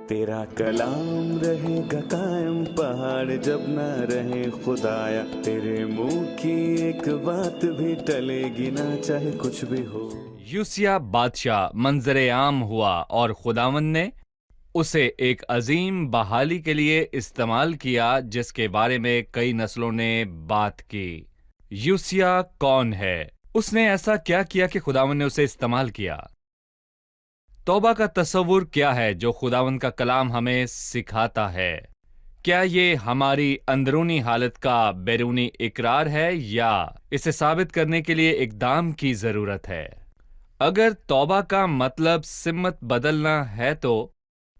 तेरा कलाम रहेगा कायम पहाड़ जब ना रहे खुदाया, तेरे मुंह की एक बात भी टलेगी ना चाहे कुछ भी हो। यूसिया बादशाह मंजरे आम हुआ और खुदावंद ने उसे एक अजीम बहाली के लिए इस्तेमाल किया जिसके बारे में कई नस्लों ने बात की। यूसिया कौन है? उसने ऐसा क्या किया कि खुदावंद ने उसे इस्तेमाल किया? तौबा का तस्वुर क्या है जो खुदावंद का कलाम हमें सिखाता है? क्या ये हमारी अंदरूनी हालत का बैरूनी इकरार है या इसे साबित करने के लिए इक़दाम की जरूरत है? अगर तौबा का मतलब सिम्मत बदलना है तो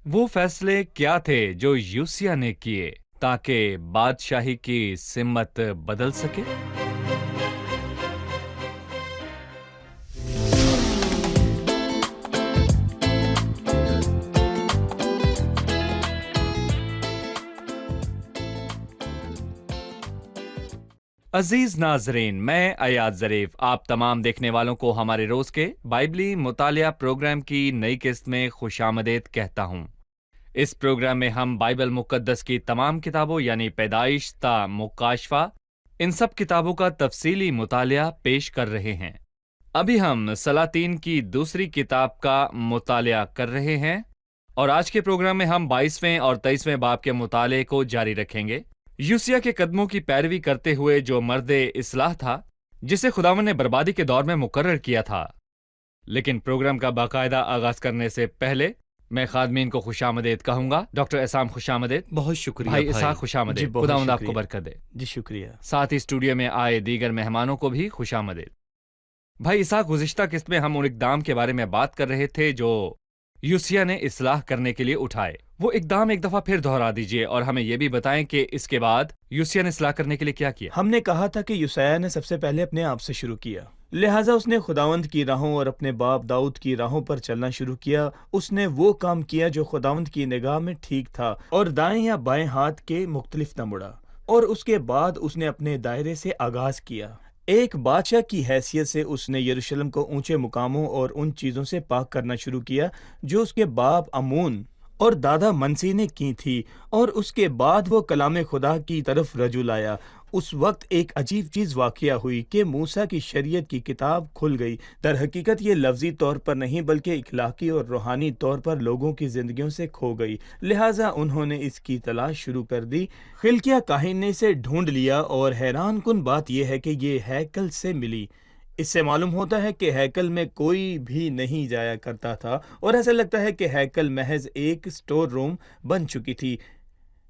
वो फैसले क्या थे जो यूसिया ने किए ताकि बादशाही की सिम्मत बदल सके? अजीज नाजरीन, मैं अयाद ज़रीफ आप तमाम देखने वालों को हमारे रोज के बाइबली मुतालिया प्रोग्राम की नई किस्त में खुशामदीद कहता हूं। इस प्रोग्राम में हम बाइबल मुकद्दस की तमाम किताबों यानी पैदाइश ता मुकाशफा, इन सब किताबों का तफसीली मुतालिया पेश कर रहे हैं। अभी हम सलातीन की दूसरी किताब का मुतालिया कर रहे हैं और आज के प्रोग्राम में हम 22वें और 23वें बाब के मुताले को जारी रखेंगे। यूसिया के कदमों की पैरवी करते हुए जो मर्दे इस्लाह था जिसे खुदावन ने बर्बादी के दौर में मुकर्रर किया था। लेकिन प्रोग्राम का बाकायदा आगाज करने से पहले मैं खादमीन को खुशामदीद कहूंगा। डॉक्टर एसाम खुशामदीद। बहुत शुक्रिया भाई इसाक खुशामदीद। खुदावंद आपको बरकत दे। जी शुक्रिया। साथ ही स्टूडियो में आए दीगर मेहमानों को भी खुशामदीद। भाई इसाक, गुज़िश्ता किस्त में हम उन इक़दाम के बारे में बात कर रहे थे जो यूसिया ने इस्लाह करने के लिए उठाए। वो इक़दाम एक दफा फिर दोहरा दीजिए और हमें यह भी बताएं कि इसके बाद यूसिया ने इस्लाह करने के लिए क्या किया। हमने कहा था कि यूसिया ने सबसे पहले अपने आप से शुरू किया, लिहाजा उसने खुदावंद की राहों और अपने बाप दाऊद की राहों पर चलना शुरू किया। उसने वो काम किया जो खुदावंद की निगाह में ठीक था और दाएं या बाएं हाथ के मुख्तलिफ न मुड़ा। और उसके बाद उसने अपने दायरे से आगाज किया। एक बादशाह की हैसियत से उसने यरूशलेम को ऊंचे मुकामों और उन चीज़ों से पाक करना शुरू किया जो उसके बाप अमून और दादा मनसी ने की थी। और उसके बाद वो कलाम खुदा की तरफ रजू लाया। उस वक्त एक अजीब चीज़ वाक़या हुई कि मूसा की शरीयत की किताब खुल गई। दर हकीकत ये लफ्ज़ी तौर पर नहीं बल्कि इखलाकी और रूहानी तौर पर लोगों की ज़िंदगियों से खो गई। लिहाजा उन्होंने इसकी तलाश शुरू कर दी। खिलकिया काहिन ने इसे ढूंढ लिया और हैरान कुन बात यह है कि ये हैकल से मिली। इससे मालूम होता है कि हैकल में कोई भी नहीं जाया करता था और ऐसा लगता है कि हैकल महज एक स्टोर रूम बन चुकी थी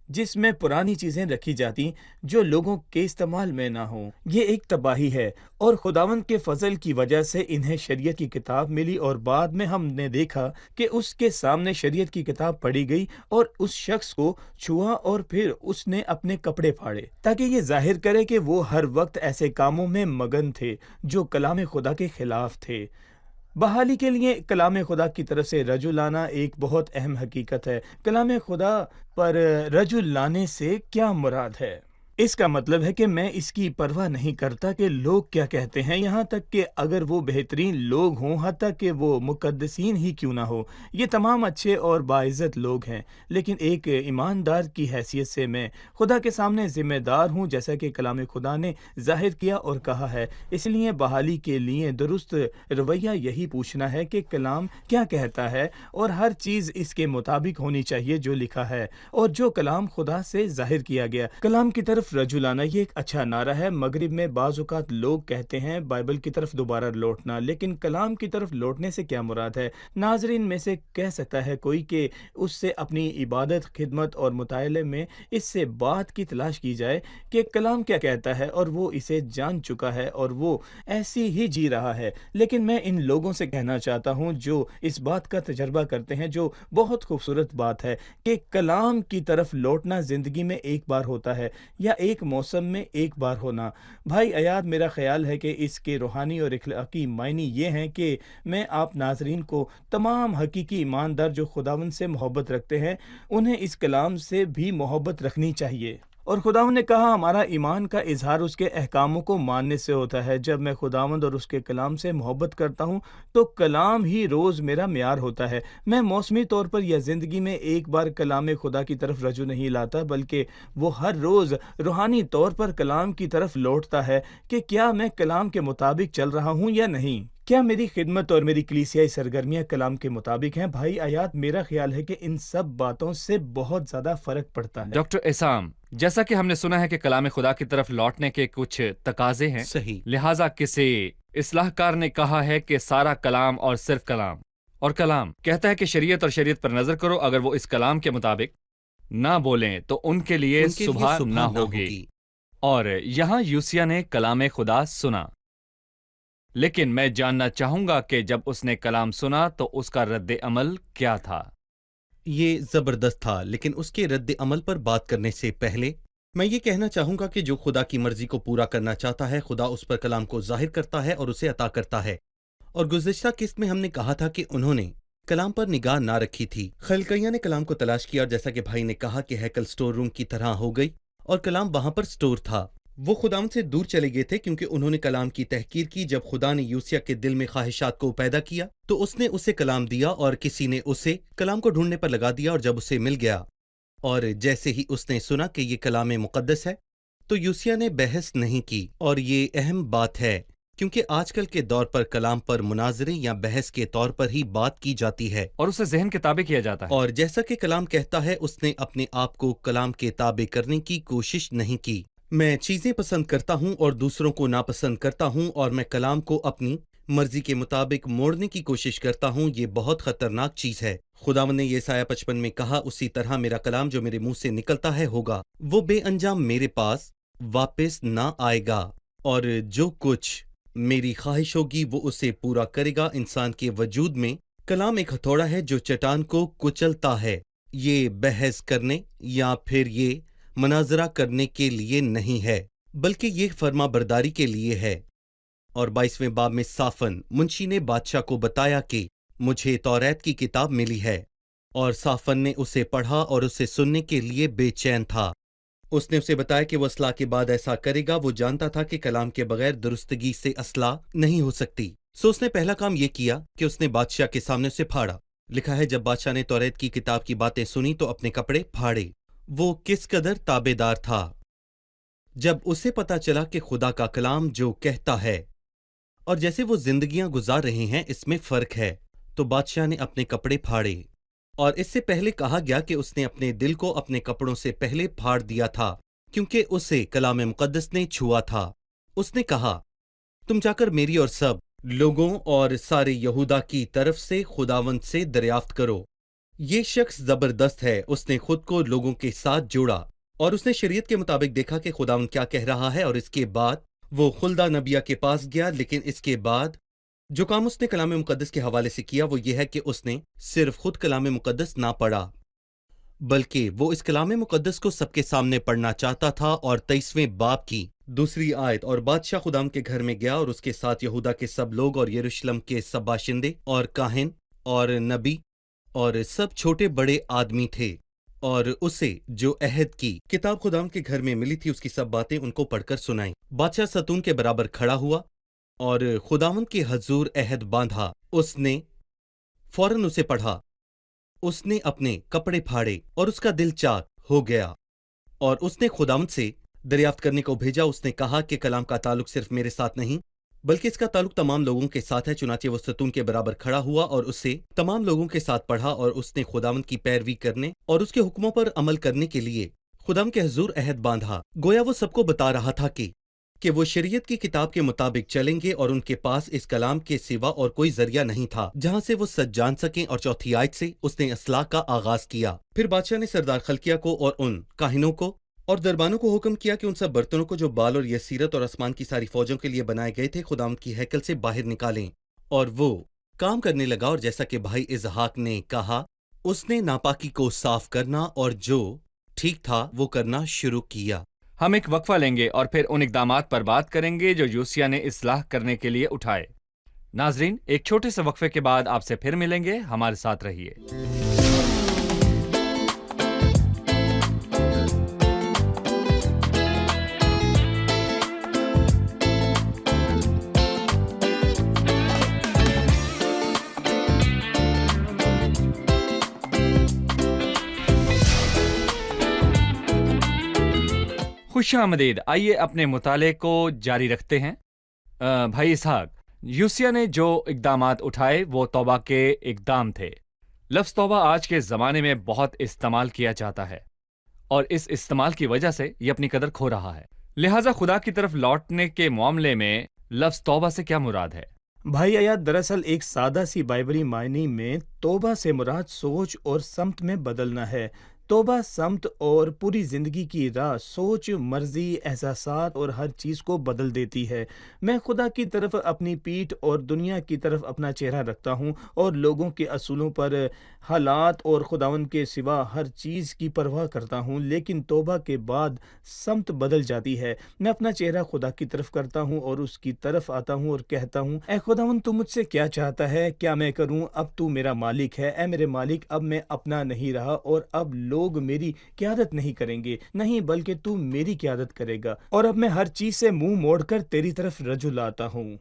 जिसमें पुरानी चीजें रखी जाती जो लोगों के इस्तेमाल में ना हो। ये एक तबाही है और खुदावंद के फजल की वजह से इन्हें शरीयत की किताब मिली और बाद में हमने देखा कि उसके सामने शरीयत की किताब पढ़ी गई और उस शख्स को छुआ और फिर उसने अपने कपड़े फाड़े ताकि ये जाहिर करे कि वो हर वक्त ऐसे कामों में मगन थे जो कलाम खुदा के खिलाफ थे। बहाली के लिए कलाम खुदा की तरफ से रजू लाना एक बहुत अहम हकीकत है। कलाम खुदा पर रजू लाने से क्या मुराद है? इसका मतलब है कि मैं इसकी परवाह नहीं करता कि लोग क्या कहते हैं, यहाँ तक कि अगर वो बेहतरीन लोग हों, हत्ता कि वो मुकद्दसीन ही क्यों ना हो। ये तमाम अच्छे और बाइज़्ज़त लोग हैं, लेकिन एक ईमानदार की हैसियत से मैं खुदा के सामने ज़िम्मेदार हूँ जैसा कि कलाम खुदा ने जाहिर किया और कहा है। इसलिए बहाली के लिए दुरुस्त रवैया यही पूछना है कि कलाम क्या कहता है और हर चीज़ इसके मुताबिक होनी चाहिए जो लिखा है और जो कलाम खुदा से जाहिर किया गया। कलाम की तरफ रजू लाना ये एक अच्छा नारा है। मगरिब में बाज़ औक़ात लोग कहते हैं बाइबल की तरफ दोबारा लौटना, लेकिन कलाम की तरफ लौटने से क्या मुराद है? नाजरीन में से कह सकता है कोई कि उससे अपनी इबादत, खिदमत और मुताले में इससे बात की तलाश की जाए कि कलाम क्या कहता है और वो इसे जान चुका है और वो ऐसी ही जी रहा है। लेकिन मैं इन लोगों से कहना चाहता हूँ जो इस बात का तजर्बा करते हैं, जो बहुत खूबसूरत बात है कि कलाम की तरफ लौटना ज़िंदगी में एक बार होता है या एक मौसम में एक बार होना। भाई अयाद, मेरा ख्याल है कि इसके रूहानी और इखलाकी मायने ये हैं कि मैं आप नाजरीन को तमाम हकीकी ईमानदार जो खुदावंद से मोहब्बत रखते हैं उन्हें इस कलाम से भी मोहब्बत रखनी चाहिए اور خداوند نے کہا ہمارا ایمان کا اظہار اس کے احکاموں کو ماننے سے ہوتا ہے۔ جب میں خداوند اور اس کے کلام سے محبت کرتا ہوں تو کلام ہی روز میرا معیار ہوتا ہے۔ میں موسمی طور پر یا زندگی میں ایک بار کلام خدا کی طرف رجوع نہیں لاتا، بلکہ وہ ہر روز روحانی طور پر کلام کی طرف لوٹتا ہے کہ کیا میں کلام کے مطابق چل رہا ہوں یا نہیں۔ کیا میری خدمت اور میری کلیسیائی سرگرمیاں کلام کے مطابق ہیں؟ بھائی آیات، میرا خیال ہے کہ ان سب باتوں سے بہت زیادہ فرق پڑتا ہے۔ ڈاکٹر اسام، جیسا کہ ہم نے سنا ہے کہ کلام خدا کی طرف لوٹنے کے کچھ تقاضے ہیں، صحیح۔ لہٰذا کسی اصلاح کار نے کہا ہے کہ سارا کلام اور صرف کلام، اور کلام کہتا ہے کہ شریعت اور شریعت پر نظر کرو، اگر وہ اس کلام کے مطابق نہ بولیں تو ان کے لیے صبح نہ ہوگی۔ اور یہاں یوسیہ نے کلام خدا سنا، لیکن میں جاننا چاہوں گا کہ جب اس نے کلام سنا تو اس کا رد عمل کیا تھا؟ یہ زبردست تھا، لیکن اس کے رد عمل پر بات کرنے سے پہلے میں یہ کہنا چاہوں گا کہ جو خدا کی مرضی کو پورا کرنا چاہتا ہے، خدا اس پر کلام کو ظاہر کرتا ہے اور اسے عطا کرتا ہے۔ اور گزشتہ قسط میں ہم نے کہا تھا کہ انہوں نے کلام پر نگاہ نہ رکھی تھی۔ خلقیہ نے کلام کو تلاش کیا، اور جیسا کہ بھائی نے کہا کہ ہیکل سٹور روم کی طرح ہو گئی اور کلام وہاں پر سٹور تھا۔ وہ خداوند سے دور چلے گئے تھے کیونکہ انہوں نے کلام کی تحقیر کی۔ جب خدا نے یوسیہ کے دل میں خواہشات کو پیدا کیا تو اس نے اسے کلام دیا، اور کسی نے اسے کلام کو ڈھونڈنے پر لگا دیا، اور جب اسے مل گیا اور جیسے ہی اس نے سنا کہ یہ کلام مقدس ہے تو یوسیہ نے بحث نہیں کی۔ اور یہ اہم بات ہے کیونکہ آج کل کے دور پر کلام پر مناظرے یا بحث کے طور پر ہی بات کی جاتی ہے، اور اسے ذہن کے تابع کیا جاتا ہے۔ اور جیسا کہ کلام کہتا ہے، اس نے اپنے آپ کو کلام کے تابع کرنے کی کوشش نہیں کی۔ میں چیزیں پسند کرتا ہوں اور دوسروں کو ناپسند کرتا ہوں، اور میں کلام کو اپنی مرضی کے مطابق موڑنے کی کوشش کرتا ہوں۔ یہ بہت خطرناک چیز ہے۔ خداوند نے یسایہ 55 میں کہا، اسی طرح میرا کلام جو میرے منہ سے نکلتا ہے ہوگا، وہ بے انجام میرے پاس واپس نہ آئے گا، اور جو کچھ میری خواہش ہوگی وہ اسے پورا کرے گا۔ انسان کے وجود میں کلام ایک ہتھوڑا ہے جو چٹان کو کچلتا ہے۔ یہ بحث کرنے یا پھر یہ مناظرہ کرنے کے لیے نہیں ہے، بلکہ یہ فرما برداری کے لیے ہے۔ اور 22ویں باب میں صافن منشی نے بادشاہ کو بتایا کہ مجھے توریت کی کتاب ملی ہے، اور صافن نے اسے پڑھا اور اسے سننے کے لیے بے چین تھا۔ اس نے اسے بتایا کہ وہ اصلاح کے بعد ایسا کرے گا۔ وہ جانتا تھا کہ کلام کے بغیر درستگی سے اصلاح نہیں ہو سکتی، سو اس نے پہلا کام یہ کیا کہ اس نے بادشاہ کے سامنے اسے پھاڑا۔ لکھا ہے جب بادشاہ نے توریت کی کتاب کی باتیں سنی تو اپنے کپڑے پھاڑے۔ وہ کس قدر تابع دار تھا جب اسے پتا چلا کہ خدا کا کلام جو کہتا ہے اور جیسے وہ زندگیاں گزار رہے ہیں اس میں فرق ہے، تو بادشاہ نے اپنے کپڑے پھاڑے۔ اور اس سے پہلے کہا گیا کہ اس نے اپنے دل کو اپنے کپڑوں سے پہلے پھاڑ دیا تھا، کیونکہ اسے کلام مقدس نے چھوا تھا۔ اس نے کہا، تم جا کر میری اور سب لوگوں اور سارے یہودا کی طرف سے خداوند سے دریافت کرو۔ یہ شخص زبردست ہے۔ اس نے خود کو لوگوں کے ساتھ جوڑا، اور اس نے شریعت کے مطابق دیکھا کہ خداوند کیا کہہ رہا ہے، اور اس کے بعد وہ خلدہ نبیہ کے پاس گیا۔ لیکن اس کے بعد جو کام اس نے کلام مقدس کے حوالے سے کیا وہ یہ ہے کہ اس نے صرف خود کلام مقدس نہ پڑھا، بلکہ وہ اس کلام مقدس کو سب کے سامنے پڑھنا چاہتا تھا۔ اور 23ویں باب کی 2 آیت، اور بادشاہ خداوند کے گھر میں گیا، اور اس کے ساتھ یہودا کے سب لوگ اور یروشلم کے سب باشندے اور کاہن اور نبی اور سب چھوٹے بڑے آدمی تھے، اور اسے جو عہد کی کتاب خداوند کے گھر میں ملی تھی اس کی سب باتیں ان کو پڑھ کر سنائیں۔ بادشاہ ستون کے برابر کھڑا ہوا اور خداوند کے حضور عہد باندھا۔ اس نے فوراً اسے پڑھا، اس نے اپنے کپڑے پھاڑے اور اس کا دل چاک ہو گیا، اور اس نے خداوند سے دریافت کرنے کو بھیجا۔ اس نے کہا کہ کلام کا تعلق صرف میرے ساتھ نہیں بلکہ اس کا تعلق تمام لوگوں کے ساتھ ہے۔ چنانچہ وہ ستون کے برابر کھڑا ہوا اور اسے تمام لوگوں کے ساتھ پڑھا، اور اس نے خداوند کی پیروی کرنے اور اس کے حکموں پر عمل کرنے کے لیے خداوند کے حضور عہد باندھا۔ گویا وہ سب کو بتا رہا تھا کہ وہ شریعت کی کتاب کے مطابق چلیں گے، اور ان کے پاس اس کلام کے سوا اور کوئی ذریعہ نہیں تھا جہاں سے وہ سچ جان سکیں۔ اور 4 آیت سے اس نے اصلاح کا آغاز کیا۔ پھر بادشاہ نے سردار خلقیہ کو اور ان کاہنوں کو اور دربانوں کو حکم کیا کہ ان سب برتنوں کو جو بال اور یسیرت اور آسمان کی ساری فوجوں کے لیے بنائے گئے تھے خداوند کی ہیکل سے باہر نکالیں۔ اور وہ کام کرنے لگا، اور جیسا کہ بھائی اسحاق نے کہا، اس نے ناپاکی کو صاف کرنا اور جو ٹھیک تھا وہ کرنا شروع کیا۔ ہم ایک وقفہ لیں گے اور پھر ان اقدامات پر بات کریں گے جو یوسیہ نے اصلاح کرنے کے لیے اٹھائے۔ ناظرین، ایک چھوٹے سے وقفے کے بعد آپ سے پھر ملیں گے، ہمارے ساتھ رہیے۔ खुश आमदीद। आइए अपने मुताले को जारी रखते हैं। भाई इसहाक, यूसिया ने जो इकदामात उठाए वो तौबा के इकदाम थे। लफ्ज़ तौबा आज के ज़माने में बहुत इस्तेमाल किया जाता है और इस इस्तेमाल की वजह से ये अपनी कदर खो रहा है। लिहाजा खुदा की तरफ लौटने के मामले में लफ्ज़ तौबा से क्या मुराद है? भाई आयात दरअसल एक सादा सी बाइबली मायने में तौबा से मुराद सोच और समत में बदलना है। तौबा समत और पूरी ज़िंदगी की राह, सोच, मर्जी, एहसासात और हर चीज़ को बदल देती है। मैं खुदा की तरफ अपनी पीठ और दुनिया की तरफ अपना चेहरा रखता हूँ और लोगों के असूलों पर, हालात और खुदावन के सिवा हर चीज़ की परवाह करता हूँ। लेकिन तौबा के बाद समत बदल जाती है। मैं अपना चेहरा खुदा की तरफ करता हूँ और उसकी तरफ आता हूँ और कहता हूँ, ए खुदावन, तू मुझसे क्या चाहता है? क्या मैं करूँ? अब तू मेरा मालिक है। ए मेरे मालिक, अब मैं अपना नहीं रहा और अब लोग मेरी क़यादत नहीं करेंगे, नहीं बल्कि तू मेरी क़यादत करेगा। और अब मैं हर चीज़ से मुंह मोड़कर तेरी तरफ रजू लाता हूँ।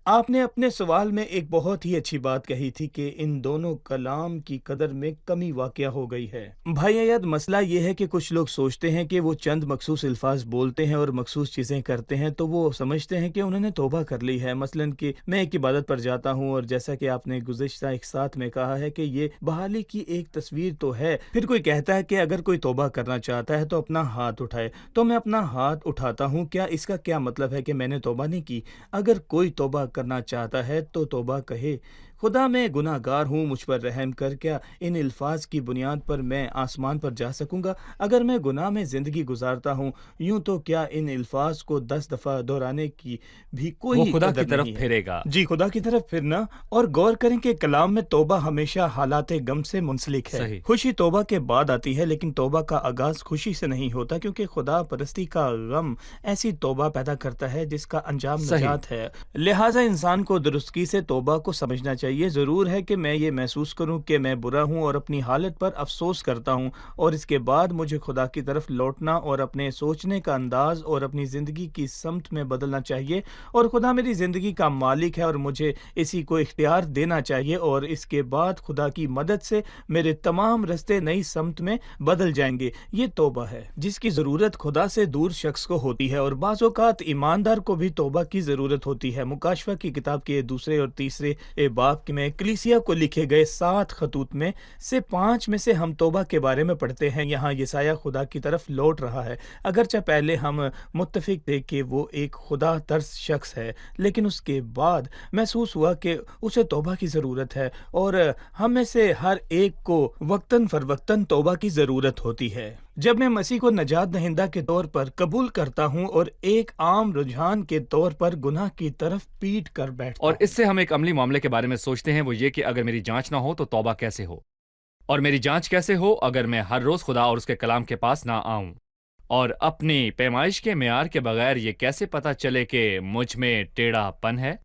आपने अपने सवाल में एक बहुत ही अच्छी बात कही थी कि इन दोनों कलाम की कदर में कमी वाक़या हो गई है। भाई आयात, मसला ये है कि कुछ लोग सोचते हैं कि वो चंद मखसूस अल्फाज बोलते हैं और मखसूस चीज़ें करते हैं तो वो समझते हैं कि उन्होंने तौबा कर ली है। मसलन कि मैं एक इबादत पर जाता हूँ और जैसा कि आपने गुज़िश्ता एक साथ में कहा है कि ये बहाली की एक तस्वीर तो है। फिर कोई कहता है कि अगर कोई तौबा करना चाहता है तो अपना हाथ उठाए, तो मैं अपना हाथ उठाता हूँ। क्या इसका क्या मतलब है कि मैंने तौबा नहीं की? अगर कोई तौबा करना चाहता है तो तौबा कहे, खुदा मैं गुनाहगार हूँ, मुझ पर रहम कर। क्या इन अल्फाज की बुनियाद पर मैं आसमान पर जा सकूँगा? अगर मैं गुनाह में ज़िंदगी गुजारता हूँ यूँ तो क्या इन अल्फाज को 10 दफ़ा दोहराने की भी कोई वो खुदा कदर की तरफ नहीं है? फिरेगा। जी, खुदा की तरफ फिरना। और गौर करें कि कलाम में तौबा हमेशा हालात गम से मुंसलिक है। सही। खुशी तौबा के बाद आती है, लेकिन तौबा का आगाज़ खुशी से नहीं होता, क्योंकि खुदा परस्ती का गम ऐसी तौबा पैदा करता है जिसका अंजाम सही। नजात है। लिहाजा इंसान को दुरुस्तगी से तौबा को समझना चाहिए। ज़रूर है कि मैं ये महसूस करूं कि मैं बुरा हूं और अपनी हालत पर अफसोस करता हूं, और इसके बाद मुझे खुदा की तरफ लौटना और अपने सोचने का अंदाज और अपनी ज़िंदगी की समत में बदलना चाहिए। और खुदा मेरी ज़िंदगी का मालिक है और मुझे इसी को इख्तियार देना चाहिए, और इसके बाद खुदा की मदद से मेरे तमाम रास्ते नई समत में बदल जाएंगे। ये तौबा है जिसकी ज़रूरत खुदा से दूर शख्स को होती है, और बाज़ औक़ात ईमानदार को भी तौबा की ज़रूरत होती है। मुकाशफा की किताब के 2 और 3 बाब में कलीसिया को लिखे गए 7 खतूत में से 5 में से हम तौबा के बारे में पढ़ते हैं। यहाँ यसाया खुदा की तरफ लौट रहा है। अगरचे पहले हम मुत्तफिक थे कि वो एक खुदा तर्स शख्स है, लेकिन उसके बाद महसूस हुआ कि उसे तौबा की ज़रूरत है, और हम में से हर एक को वक्तन फरवक्तन तौबा की ज़रूरत होती है। जब मैं मसीह को नजात दहिंदा के तौर पर कबूल करता हूँ और एक आम रुझान के तौर पर गुनाह की तरफ पीट कर बैठता और हूँ। इससे हम एक अमली मामले के बारे में सोचते हैं, वो ये कि अगर मेरी जांच ना हो तो तौबा कैसे हो? और मेरी जांच कैसे हो अगर मैं हर रोज खुदा और उसके कलाम के पास ना आऊं? और अपनी पैमाइश के मेयार के बगैर ये कैसे पता चले कि मुझ में टेढ़ापन है?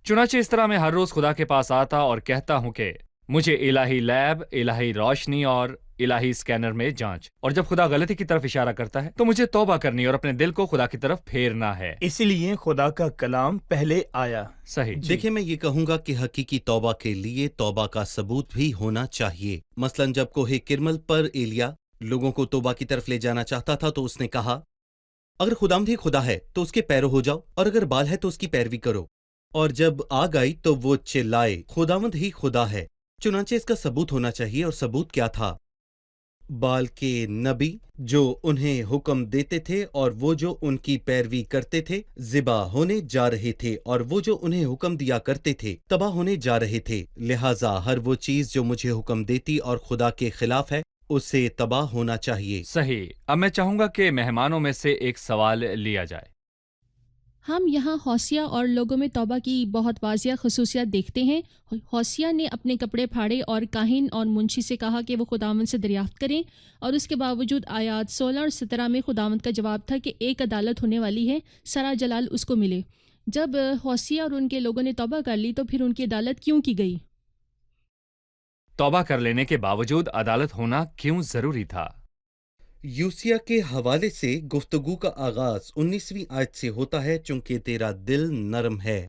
चुनाचे इस तरह मैं हर रोज खुदा के पास आता और कहता हूं कि मुझे इलाही लैब, इलाही रोशनी और इलाही स्कैनर में जांच। और जब खुदा गलती की तरफ इशारा करता है तो मुझे तौबा करनी और अपने दिल को खुदा की तरफ फेरना है। इसीलिए खुदा का कलाम पहले आया। सही। देखिए, मैं ये कहूंगा कि हकीकी तौबा के लिए तौबा का सबूत भी होना चाहिए। मसलन जब कोहे किरमल पर एलिया लोगों को तौबा की तरफ ले जाना चाहता था तो उसने कहा, अगर खुदावंद ही खुदा है तो उसके पैरों हो जाओ, और अगर बाल है तो उसकी पैरवी करो। और जब आग आई तो वो चिल्लाए, खुदावंद ही खुदा है। चुनांचे इसका सबूत होना चाहिए, और सबूत क्या था? बाल के नबी जो उन्हें हुक्म देते थे और वो जो उनकी पैरवी करते थे ज़िबा होने जा रहे थे, और वो जो उन्हें हुक्म दिया करते थे तबाह होने जा रहे थे। लिहाजा हर वो चीज़ जो मुझे हुक्म देती और खुदा के खिलाफ है उसे तबाह होना चाहिए। सही। अब मैं चाहूंगा कि मेहमानों में से एक सवाल लिया जाए। हम यहाँ हौसिया और लोगों में तौबा की बहुत वाज़िया खसूसियात देखते हैं। हौसिया ने अपने कपड़े फाड़े और काहिन और मुंशी से कहा कि वो खुदावंद से दरियाफ्त करें, और उसके बावजूद आयात 16 और 17 में खुदावंद का जवाब था कि एक अदालत होने वाली है, सारा जलाल उसको मिले। जब हौसिया और उनके लोगों ने तौबा कर ली तो फिर उनकी अदालत क्यों की गई? तौबा कर लेने के बावजूद अदालत होना क्यों जरूरी था? यूसिया के हवाले से गुफ्तगू का आगाज 19वीं आयत से होता है, चूंकि तेरा दिल नरम है,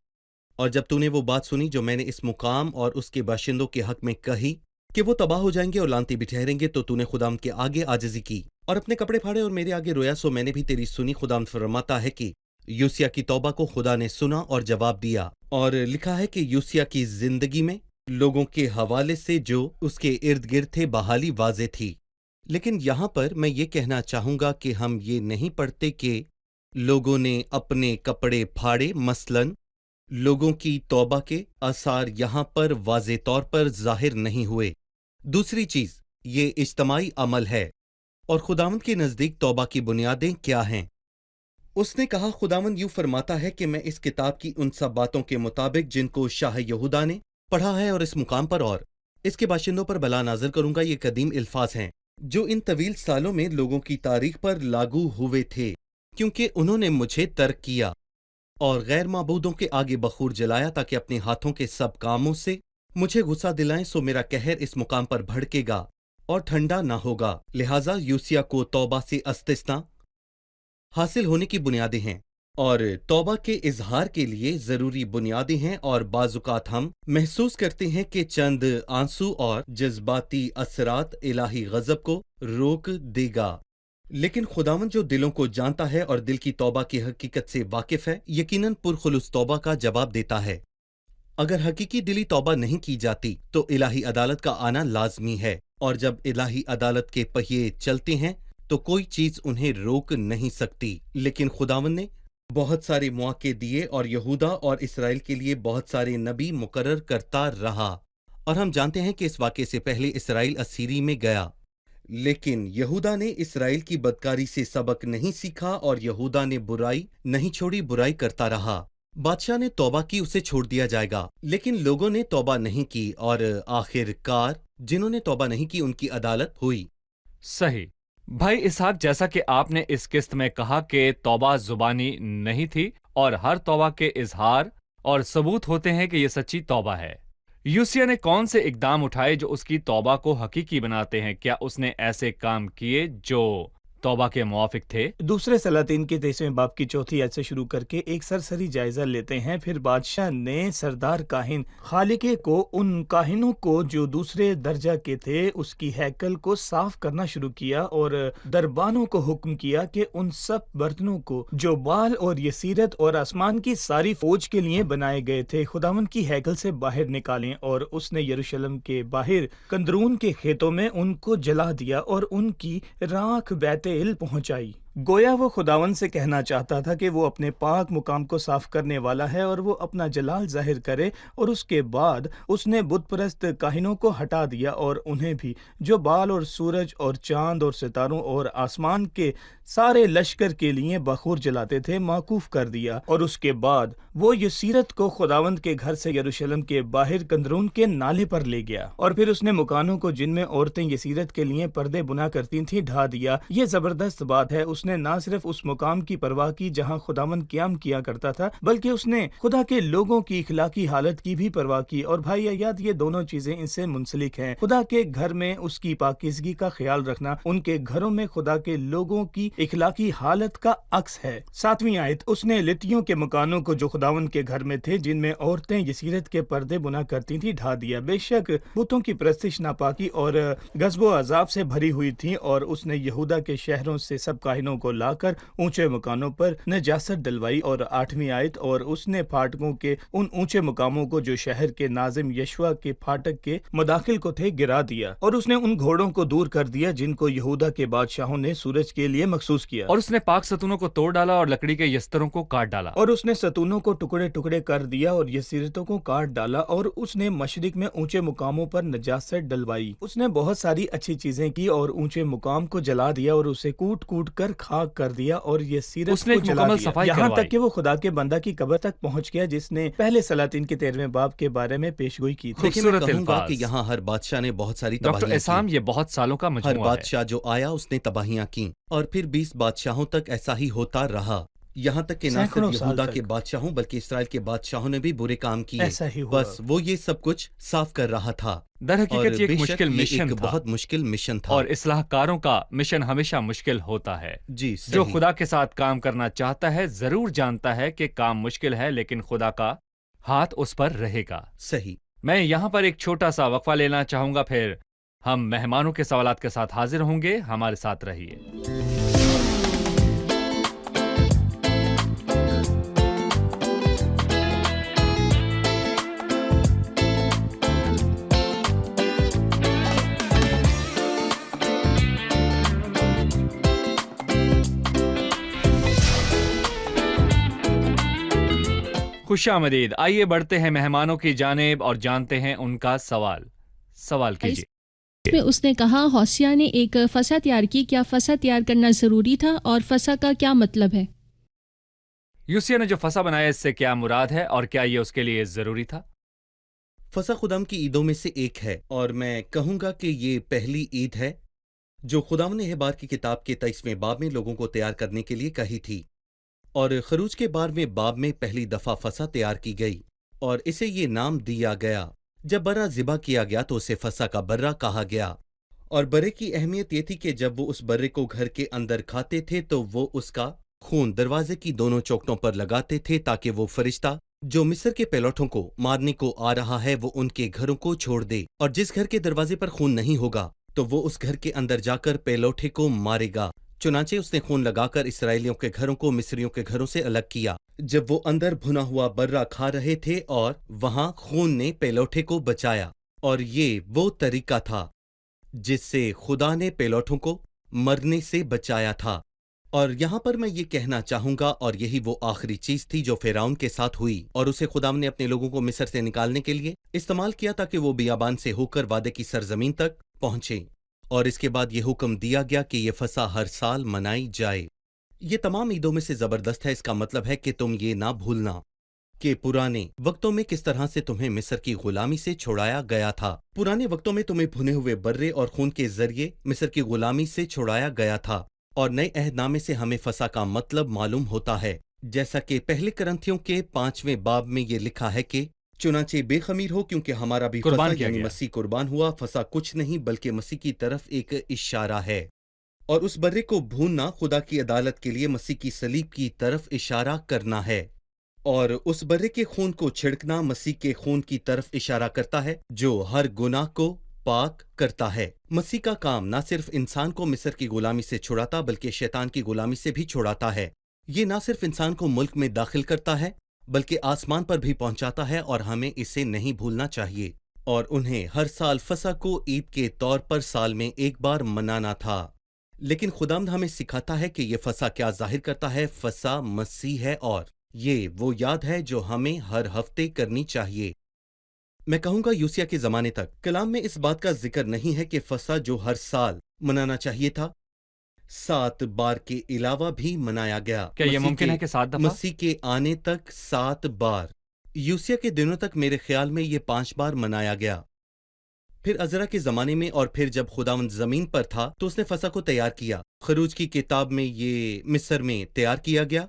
और जब तूने वो बात सुनी जो मैंने इस मुकाम और उसके बाशिंदों के हक में कही کہ وہ तबाह हो जाएंगे और लानती भी ठहरेंगे, तो तूने खुदाम के आगे आजिज़ी की और अपने कपड़े फाड़े और मेरे आगे रोया, सो मैंने भी तेरी सुनी। खुदाम फरमाता है कि यूसिया की तौबा को खुदा ने सुना और जवाब दिया। और लिखा है कि यूसिया की जिंदगी में लोगों के हवाले से जो उसके इर्द गिर्द थे बहाली वाज़े थी। लेकिन यहाँ पर मैं ये कहना चाहूँगा कि हम ये नहीं पढ़ते कि लोगों ने अपने कपड़े फाड़े, मसलन लोगों की तौबा के आसार यहाँ पर वाज़े तौर पर ज़ाहिर नहीं हुए। दूसरी चीज़, ये इज्तमाई अमल है और खुदावंद के नज़दीक तौबा की बुनियादें क्या हैं? उसने कहा, खुदावंद यूँ फरमाता है कि मैं इस किताब की उन सब बातों के मुताबिक जिनको शाह यहूदा ने पढ़ा है और इस मुकाम पर और इसके बाशिंदों पर बला नाज़िल करूँगा। ये कदीम अल्फाज हैं जो इन तवील सालों में लोगों की तारीख पर लागू हुए थे, क्योंकि उन्होंने मुझे तर्क किया और गैर माबूदों के आगे बखूर जलाया ताकि अपने हाथों के सब कामों से मुझे गुस्सा दिलाएं। सो मेरा कहर इस मुकाम पर भड़केगा और ठंडा ना होगा। लिहाजा यूसिया को तौबा से अस्तिस्ना हासिल होने की बुनियादें हैं और तौबा के इजहार के लिए ज़रूरी बुनियादें हैं, और बाज़ुकात हम महसूस करते हैं कि चंद आंसू और जज्बाती असरात इलाही गज़ब को रोक देगा। लेकिन खुदावंद जो दिलों को जानता है और दिल की तौबा की हकीकत से वाकिफ है, यकीनन पुरखुलूस तौबा का जवाब देता है। अगर हकीकी दिली तौबा नहीं की जाती तो इलाही अदालत का आना लाजमी है, और जब इलाही अदालत के पहिए चलते हैं तो कोई चीज़ उन्हें रोक नहीं सकती। लेकिन खुदावंद ने बहुत सारे मौके दिए और यहूदा और इसराइल के लिए बहुत सारे नबी मुकर्रर करता रहा, और हम जानते हैं कि इस वाक़े से पहले इसराइल असीरी में गया, लेकिन यहूदा ने इसराइल की बदकारी से सबक नहीं सीखा और यहूदा ने बुराई नहीं छोड़ी, बुराई करता रहा। बादशाह ने तौबा की, उसे छोड़ दिया जाएगा, लेकिन लोगों ने तौबा नहीं की और आखिरकार जिन्होंने तौबा नहीं की उनकी अदालत हुई। सही। भाई इसहाक, जैसा कि आपने इस किस्त में कहा कि तौबा जुबानी नहीं थी और हर तौबा के इजहार और सबूत होते हैं कि ये सच्ची तौबा है। यूसिया ने कौन से इकदाम उठाए जो उसकी तौबा को हकीकी बनाते हैं? क्या उसने ऐसे काम किए जो तौबा के मुआफिक थे? दूसरे सलातीन के 23वें बाब की चौथी आयत से शुरू करके एक सरसरी जायजा लेते हैं। फिर बादशाह ने सरदार काहिन खालिके को, उन काहिनों को जो दूसरे दर्जा के थे, उसकी हैकल को साफ करना शुरू किया और दरबानों को हुक्म किया कि उन सब बर्तनों को जो बाल और यसीरत और आसमान की सारी फौज के लिए बनाए गए थे खुदावंद की हैकल से बाहर निकालें। और उसने यरूशलेम के बाहर कंदरून के खेतों में उनको जला दिया और उनकी राख बैतेल पहुंचाई। गोया वो खुदावन से कहना चाहता था कि वो अपने पाक मुकाम को साफ करने वाला है और वो अपना जलाल जाहिर करे, और उसके बाद उसने बुत परस्त काहिनों को हटा दिया और उन्हें भी जो बाल और सूरज और चांद और सितारों और आसमान के सारे लश्कर के लिए बखूर जलाते थे माकूफ कर दिया। और उसके बाद वो यसीरत को खुदावंद के घर से यरूशलेम के बाहर कंदरून के नाले पर ले गया, और फिर उसने मकानों को जिनमें औरतें यसीरत के लिए पर्दे बुना करती थीं ढा दिया। ये जबरदस्त बात है। उसने ना सिर्फ उस मुकाम की परवाह की जहां खुदावंद क़याम किया करता था, बल्कि उसने खुदा के लोगों की इखलाकी हालत की भी परवाह की। और भाई याद, ये दोनों चीजें इनसे मुंसलिक हैं। खुदा के घर में उसकी पाकीज़गी का ख्याल रखना उनके घरों में खुदा के लोगों की इखलाकी हालत का अक्स है। 7वीं आयत, उसने लितियों के मकानों को जो खुदावंद के घर में थे जिनमें औरतें यसीरत के पर्दे बुना करती थी ढा दिया। बेशक बुतों की परस्तिश नापाकी और गज़ब व अज़ाब से भरी हुई थी, और उसने यहूदा के शहरों से सब काहिनों को लाकर ऊंचे मकानों पर नजासत डलवाई। और 8वीं आयत, और उसने फाटकों के उन ऊंचे मकामों को जो शहर के नाजिम यशवा के फाटक के मदाखिल को थे गिरा दिया, और उसने उन घोड़ों को दूर कर दिया जिनको यहूदा के बादशाहों ने सूरज के लिए मखसूस किया। और उसने पाक सतूनों को तोड़ डाला और लकड़ी के यस्तरों को काट डाला। और उसने सतूनों को टुकड़े टुकड़े कर दिया और यसीरतों को काट डाला। और उसने मशरिक में ऊंचे मुकामों पर नजासत डलवाई। उसने बहुत सारी अच्छी चीजें की और ऊंचे मुकाम को जला दिया और उसे कूट कूट कर खाक कर दिया और यसीरत उसने को जला दिया, सफाई यहाँ करवाई। तक कि वो खुदा के बंदा की कब्र तक पहुंच गया जिसने पहले सलातीन के 13वें बाब के बारे में पेशगोई की थी। देखिए, मैं खूबसूरत कहूंगा अल्फाज। कि यहाँ हर बादशाह ने बहुत सारी डॉक्टर तबाहियां एसाम, की। ये बहुत सालों का हर मजमूआ है। बादशाह जो आया उसने तबाहियां की, और फिर 20 बादशाहों तक ऐसा ही होता रहा। यहाँ तक कि न सिर्फ सैकड़ों साल यहूदा तक। के बादशाहों बल्कि इसराइल के बादशाहों ने भी बुरे काम किए। ऐसा ही हुआ। बस वो ये सब कुछ साफ कर रहा था। दर और हकीकत ये एक बेशक मुश्किल ये मिशन एक था, बहुत मुश्किल मिशन था। और इस्लाहकारों का मिशन हमेशा मुश्किल होता है। जी जो सही। खुदा के साथ काम करना चाहता है जरूर जानता है कि काम मुश्किल है, लेकिन खुदा का हाथ उस पर रहेगा। सही। میں یہاں پر ایک چھوٹا سا وقفہ لینا چاہوں گا، پھر ہم مہمانوں کے سوالات کے ساتھ حاضر ہوں گے. ہمارے ساتھ رہیے. خوش آمدید. آئیے بڑھتے ہیں مہمانوں کی جانب اور جانتے ہیں ان کا سوال کیجیے. اس میں اس نے کہا حوثیہ نے ایک فسا تیار کی. کیا فسا تیار کرنا ضروری تھا اور فسا کا کیا مطلب ہے؟ یوسیہ نے جو فسا بنایا اس سے کیا مراد ہے اور کیا یہ اس کے لیے ضروری تھا؟ فسا خداوند کی عیدوں میں سے ایک ہے اور میں کہوں گا کہ یہ پہلی عید ہے جو خداوند نے احبار کی کتاب کے 23ویں باب میں لوگوں کو تیار کرنے کے لیے کہی تھی، اور خروج کے 12ویں باب میں پہلی دفعہ فسا تیار کی گئی اور اسے یہ نام دیا گیا. جب برا ذبح کیا گیا تو اسے فسا کا برا کہا گیا، اور برے کی اہمیت یہ تھی کہ جب وہ اس برے کو گھر کے اندر کھاتے تھے تو وہ اس کا خون دروازے کی دونوں چوکٹوں پر لگاتے تھے تاکہ وہ فرشتہ جو مصر کے پیلوٹوں کو مارنے کو آ رہا ہے وہ ان کے گھروں کو چھوڑ دے، اور جس گھر کے دروازے پر خون نہیں ہوگا تو وہ اس گھر کے اندر جا کر پیلوٹے کو مارے گا. چنانچہ اس نے خون لگا کر اسرائیلیوں کے گھروں کو مصریوں کے گھروں سے الگ کیا جب وہ اندر بھنا ہوا برا کھا رہے تھے، اور وہاں خون نے پیلوٹے کو بچایا. اور یہ وہ طریقہ تھا جس سے خدا نے پیلوٹوں کو مرنے سے بچایا تھا. اور یہاں پر میں یہ کہنا چاہوں گا، اور یہی وہ آخری چیز تھی جو فرعون کے ساتھ ہوئی، اور اسے خدا نے اپنے لوگوں کو مصر سے نکالنے کے لیے استعمال کیا تاکہ وہ بیابان سے ہو کر وعدے کی سرزمین تک پہنچیں. اور اس کے بعد یہ حکم دیا گیا کہ یہ فسح ہر سال منائی جائے. یہ تمام عیدوں میں سے زبردست ہے. اس کا مطلب ہے کہ تم یہ نہ بھولنا کہ پرانے وقتوں میں کس طرح سے تمہیں مصر کی غلامی سے چھڑایا گیا تھا. پرانے وقتوں میں تمہیں بھنے ہوئے برے اور خون کے ذریعے مصر کی غلامی سے چھڑایا گیا تھا. اور نئے عہد نامے سے ہمیں فسح کا مطلب معلوم ہوتا ہے، جیسا کہ پہلے کرنتھیوں کے 5ویں باب میں یہ لکھا ہے کہ چنانچہ بے خمیر ہو کیونکہ ہمارا بھی قربان فسح کیا یعنی گیا. مسیح قربان ہوا. فسح کچھ نہیں بلکہ مسیح کی طرف ایک اشارہ ہے، اور اس برے کو بھوننا خدا کی عدالت کے لیے مسیح کی صلیب کی طرف اشارہ کرنا ہے، اور اس برے کے خون کو چھڑکنا مسیح کے خون کی طرف اشارہ کرتا ہے جو ہر گناہ کو پاک کرتا ہے. مسیح کا کام نہ صرف انسان کو مصر کی غلامی سے چھڑاتا بلکہ شیطان کی غلامی سے بھی چھڑاتا ہے. یہ نہ صرف انسان کو ملک میں داخل کرتا ہے بلکہ آسمان پر بھی پہنچاتا ہے، اور ہمیں اسے نہیں بھولنا چاہیے. اور انہیں ہر سال فسح کو عید کے طور پر سال میں ایک بار منانا تھا. لیکن خداوند ہمیں سکھاتا ہے کہ یہ فسح کیا ظاہر کرتا ہے. فسح مسیح ہے، اور یہ وہ یاد ہے جو ہمیں ہر ہفتے کرنی چاہیے. میں کہوں گا یوسیہ کے زمانے تک کلام میں اس بات کا ذکر نہیں ہے کہ فسح جو ہر سال منانا چاہیے تھا 7 بار کے علاوہ بھی منایا گیا. کیا یہ ممکن ہے کہ 7 دفعہ؟ مسیح کے آنے تک 7 بار. یوسیہ کے دنوں تک میرے خیال میں یہ 5 بار منایا گیا. پھر عزرا کے زمانے میں، اور پھر جب خداوند زمین پر تھا تو اس نے فسح کو تیار کیا. خروج کی کتاب میں یہ مصر میں تیار کیا گیا،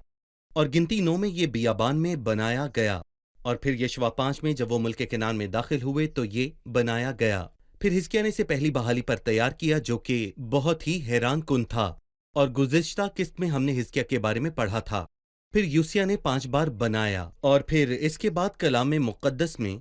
اور گنتی 9 میں یہ بیابان میں بنایا گیا. اور پھر یشوع 5 میں جب وہ ملک کنعان میں داخل ہوئے تو یہ بنایا گیا. پھر حزقیہ نے اسے پہلی بحالی پر تیار کیا جو کہ بہت ہی حیران کن تھا، اور گزشتہ قسط میں ہم نے حزقیہ کے بارے میں پڑھا تھا. پھر یوسیہ نے 5 بار بنایا، اور پھر اس کے بعد کلام مقدس میں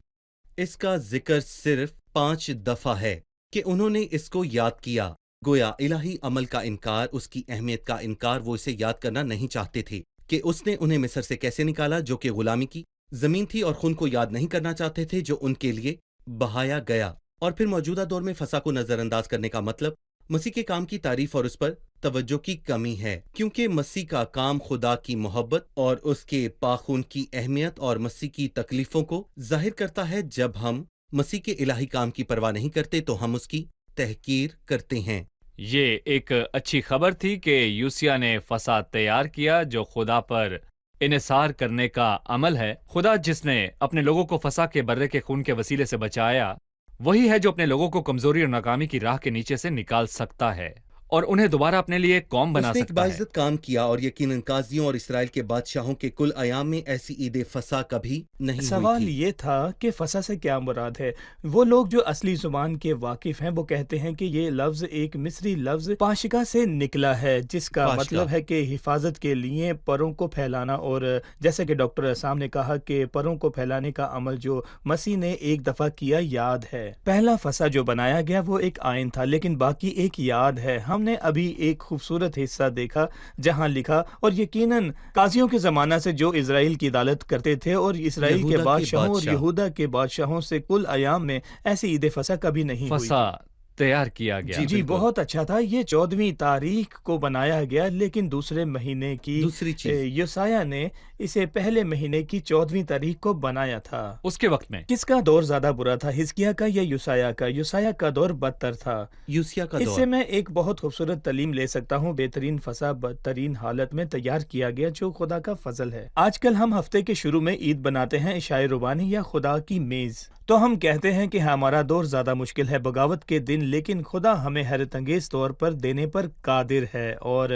اس کا ذکر صرف 5 دفعہ ہے کہ انہوں نے اس کو یاد کیا. گویا الہی عمل کا انکار، اس کی اہمیت کا انکار، وہ اسے یاد کرنا نہیں چاہتے تھے کہ اس نے انہیں مصر سے کیسے نکالا جو کہ غلامی کی زمین تھی، اور خون کو یاد نہیں کرنا چاہتے تھے جو ان کے لیے بہایا گیا. اور پھر موجودہ دور میں فسح کو نظر انداز کرنے کا مطلب مسیح کے کام کی تعریف اور اس پر توجہ کی کمی ہے، کیونکہ مسیح کا کام خدا کی محبت اور اس کے پاخون کی اہمیت اور مسیح کی تکلیفوں کو ظاہر کرتا ہے. جب ہم مسیح کے الہی کام کی پرواہ نہیں کرتے تو ہم اس کی تحقیر کرتے ہیں. یہ ایک اچھی خبر تھی کہ یوسیہ نے فسح تیار کیا جو خدا پر انحصار کرنے کا عمل ہے. خدا جس نے اپنے لوگوں کو فسح کے برے کے خون کے وسیلے سے بچایا، وہی ہے جو اپنے لوگوں کو کمزوری اور ناکامی کی راہ کے نیچے سے نکال سکتا ہے. اور انہیں دوبارہ اپنے لیے قوم بنا اس نے ایک سکتا ہے۔ باعزت کام کیا اور یقیناً قاضیوں اور اسرائیل کے بادشاہوں کے کل ایام میں ایسی عید فسح کبھی نہیں ہوئی سوال تھی۔ یہ تھا کہ فسح سے کیا مراد ہے؟ وہ لوگ جو اصلی زبان کے واقف ہیں وہ کہتے ہیں کہ یہ لفظ ایک مصری لفظ پاشکا سے نکلا ہے، جس کا پاشکا۔ مطلب ہے کہ حفاظت کے لیے پروں کو پھیلانا، اور جیسے کہ ڈاکٹر اسام نے کہا کہ پروں کو پھیلانے کا عمل جو مسیح نے ایک دفعہ کیا یاد ہے۔ پہلا فسح جو بنایا گیا وہ ایک آئین تھا، لیکن باقی ایک یاد ہے۔ ہم نے ابھی ایک خوبصورت حصہ دیکھا جہاں لکھا، اور یقیناً قاضیوں کے زمانہ سے جو اسرائیل کی عدالت کرتے تھے اور اسرائیل کے یہودا کے بادشاہوں اور بادشاہ۔ یہودا کے بادشاہوں سے کل ایام میں ایسی عید فسح کبھی نہیں ہوئی۔ فسح تیار کیا گیا۔ جی بہت اچھا تھا۔ یہ 14ویں تاریخ کو بنایا گیا، لیکن دوسرے مہینے کی دوسری چیز، یوسایا نے اسے پہلے مہینے کی 14ویں تاریخ کو بنایا تھا۔ اس کے وقت میں کس کا دور زیادہ برا تھا، حزقیہ کا یا یوسایا کا؟ یوسایا کا دور بدتر تھا۔ یوسیا کا اس دور۔ سے میں ایک بہت خوبصورت تعلیم لے سکتا ہوں۔ بہترین فسح بدترین حالت میں تیار کیا گیا، جو خدا کا فضل ہے۔ آج کل ہم ہفتے کے شروع میں عید بناتے ہیں، عشاء ربانی یا خدا کی میز، تو ہم کہتے ہیں کہ ہمارا دور زیادہ مشکل ہے، بغاوت کے دن، لیکن خدا ہمیں حیرت انگیز طور پر دینے پر قادر ہے، اور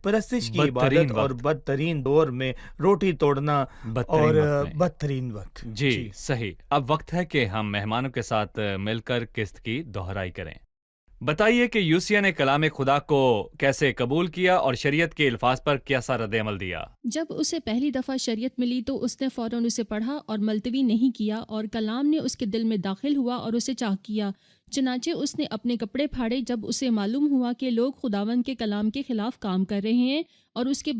پرستش کی بدترین عبادت اور وقت۔ بدترین دور میں روٹی توڑنا بدترین اور وقت میں۔ بدترین وقت۔ جی صحیح۔ اب وقت ہے کہ ہم مہمانوں کے ساتھ مل کر قسط کی دہرائی کریں۔ بتائیے کہ یوسیا نے کلام خدا کو کیسے قبول کیا اور شریعت کے الفاظ پر کیسا رد عمل دیا؟ جب اسے پہلی دفعہ شریعت ملی تو اس نے فوراً اسے پڑھا اور ملتوی نہیں کیا، اور کلام نے اس کے دل میں داخل ہوا اور اسے چاک کیا۔ چنانچہ اس نے اپنے کپڑے پھاڑے جب اسے معلوم ہوا کہ لوگ خداوند کے کلام کے خلاف کام کر رہے ہیں، اور اس کے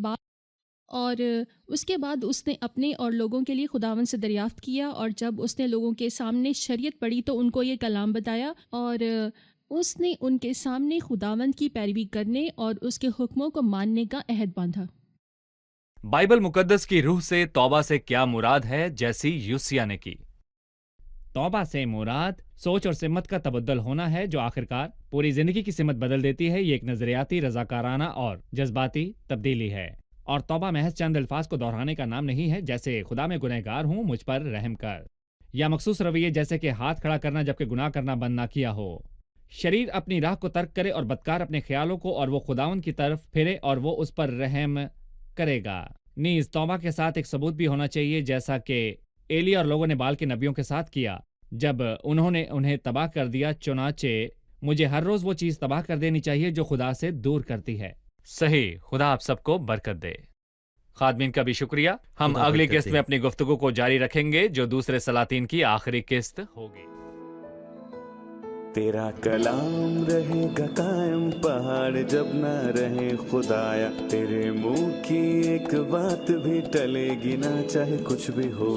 بعد اس نے اپنے اور لوگوں کے لیے خداوند سے دریافت کیا، اور جب اس نے لوگوں کے سامنے شریعت پڑھی تو ان کو یہ کلام بتایا، اور اس نے ان کے سامنے خداوند کی پیروی کرنے اور اس کے حکموں کو ماننے کا عہد باندھا۔ بائبل مقدس کی روح سے توبہ سے کیا مراد ہے، جیسی یوسیا نے کی؟ توبہ سے مراد سوچ اور سمت کا تبدل ہونا ہے، جو آخرکار پوری زندگی کی سمت بدل دیتی ہے۔ یہ ایک نظریاتی، رضاکارانہ اور جذباتی تبدیلی ہے، اور توبہ محض چند الفاظ کو دہرانے کا نام نہیں ہے، جیسے خدا میں گنہگار ہوں، مجھ پر رحم کر، یا مخصوص رویے جیسے کہ ہاتھ کھڑا کرنا جبکہ گناہ کرنا بند نہ کیا ہو، شریر اپنی راہ کو ترک کرے اور بدکار اپنے خیالوں کو، اور وہ خداوند کی طرف پھرے اور وہ اس پر رحم کرے گا۔ نیز توبہ کے ساتھ ایک ثبوت بھی ہونا چاہیے، جیسا کہ ایلی اور لوگوں نے بال کے نبیوں کے ساتھ کیا جب انہوں نے انہیں تباہ کر دیا۔ چنانچہ مجھے ہر روز وہ چیز تباہ کر دینی چاہیے جو خدا سے دور کرتی ہے۔ صحیح۔ خدا آپ سب کو برکت دے۔ خادمین کا بھی شکریہ۔ ہم خدا اگلی برکت قسط دے۔ میں اپنی گفتگو کو جاری رکھیں گے، جو دوسرے سلاطین کی آخری قسط ہوگی۔ تیرا کلام رہے گا قائم، پہاڑ جب نہ رہے خدایا، تیرے منہ کی ایک بات بھی ٹلے گی نہ، چاہے کچھ بھی ہو۔